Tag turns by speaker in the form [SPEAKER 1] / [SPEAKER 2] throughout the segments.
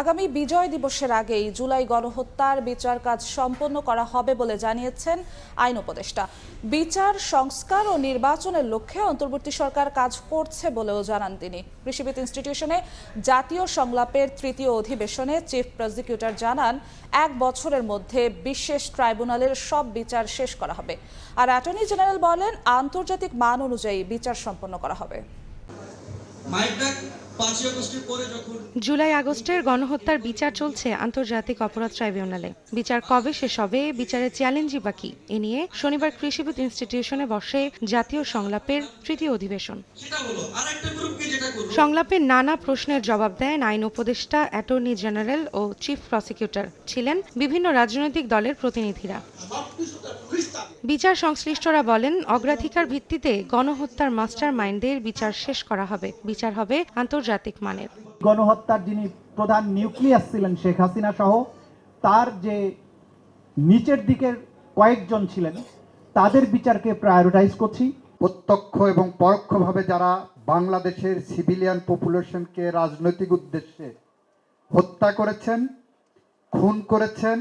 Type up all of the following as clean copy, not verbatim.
[SPEAKER 1] আগামী বিজয় দিবসের আগেই জুলাই গণহত্যার বিচার কাজ সম্পন্ন করা হবে বলে জানিয়েছেন আইন উপদেষ্টা। বিচার সংস্কার ও নির্বাচনের লক্ষ্যে অন্তর্বর্তী সরকার কাজ করছে বলেও জানান তিনি। কৃষিবিদ ইনস্টিটিউশনে জাতীয় সংলাপের তৃতীয় অধিবেশনে চিফ প্রসিকিউটর জানান 1 বছরের মধ্যে বিশেষ ট্রাইব্যুনালের সব বিচার শেষ করা হবে। আর অ্যাটর্নি জেনারেল বলেন আন্তর্জাতিক মান অনুযায়ী বিচার সম্পন্ন করা হবে।
[SPEAKER 2] জুলাই আগস্টের গণহত্যার বিচার চলছে আন্তর্জাতিক অপরাধ ট্রাইব্যুনালে। বিচার কবে শেষ হবে, বিচারের চ্যালেঞ্জই বা কি, এ নিয়ে শনিবার কৃষিবিদ ইনস্টিটিউশনে বসে জাতীয় সংলাপের তৃতীয় অধিবেশন। সংলাপে নানা প্রশ্নের জবাব দেন আইন উপদেষ্টা, অ্যাটর্নি জেনারেল ও চিফ প্রসিকিউটর, ছিলেন বিভিন্ন রাজনৈতিক দলের প্রতিনিধিরা। বিচার সংশ্লিষ্টরা বলেন অগ্রাধিকার ভিত্তিতে গণহত্যার মাস্টার মাইন্ডদের বিচার শেষ করা হবে। বিচার হবে আন্তর্জাতিক মানের।
[SPEAKER 3] গণহত্যার যিনি প্রধান নিউক্লিয়াস ছিলেন শেখ হাসিনা সহ তার যে নিচের দিকের কয়েকজন ছিলেন তাদের বিচারকে প্রায়োরিটাইজ করছি।
[SPEAKER 4] প্রত্যক্ষ এবং পরোক্ষভাবে যারা বাংলাদেশের সিভিলিয়ান পপুলেশনকে রাজনৈতিক উদ্দেশ্যে হত্যা করেছেন, খুন করেছেন,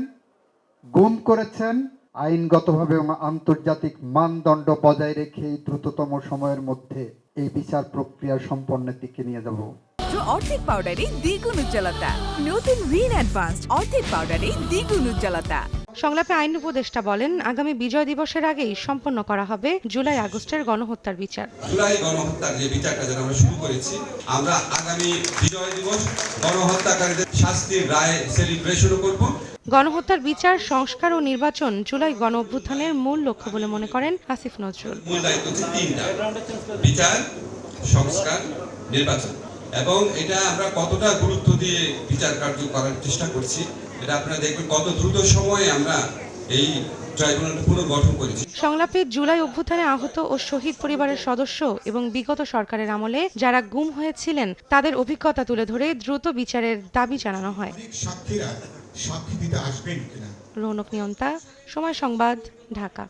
[SPEAKER 4] গুম করেছেন, আইনগতভাবে এবং আন্তর্জাতিক মানদণ্ড বজায় রেখে দ্রুততম সময়ের মধ্যে এই বিচার প্রক্রিয়া সম্পন্নের দিকে নিয়ে যাব।
[SPEAKER 5] অর্ধেক পাউডারে দ্বিগুণ উজ্জ্বলতা, নতুন রিন অ্যাডভান্সড অর্ধেক পাউডারে দ্বিগুণ উজ্জ্বলতা।
[SPEAKER 2] সংলাপে আইন উপদেষ্টা বলেন আগামী বিজয় দিবসের আগেই সম্পন্ন করা হবে জুলাই আগস্টের গণহত্যার বিচার।
[SPEAKER 6] জুলাই গণহত্যার যে বিচারটা যেটা আমরা শুরু করেছি, আমরা আগামী বিজয় দিবস গণহত্যাকারীদের শাস্তির রায় সেলিব্রেশনও করব।
[SPEAKER 2] গণহত্যার বিচার, সংস্কার ও নির্বাচন জুলাই গণ অভ্যুত্থানের মূল লক্ষ্য বলে মনে করেন আসিফ নজরুল।
[SPEAKER 6] মূল দায়িত্ব হচ্ছে 3টা: বিচার, সংস্কার, নির্বাচন। এবং এটা আমরা কতটা গুরুত্ব দিয়ে বিচার কার্য করার চেষ্টা করছি, এটা আপনারা দেখবেন কত দ্রুত সময়ে আমরা এই ট্রাইব্যুনালটা পুনর্গঠন করেছি।
[SPEAKER 2] সংলাপে জুলাই অভ্যুত্থানে আহত ও শহীদ পরিবারের সদস্য এবং বিগত সরকারের আমলে যারা গুম হয়েছিলেন তাদের অভিজ্ঞতা তুলে ধরে দ্রুত বিচারের দাবি জানানো হয়।
[SPEAKER 7] সাক্ষী দিতে আসবেন কিনা।
[SPEAKER 2] রৌনক নিয়ন্তা, সময় সংবাদ, ঢাকা।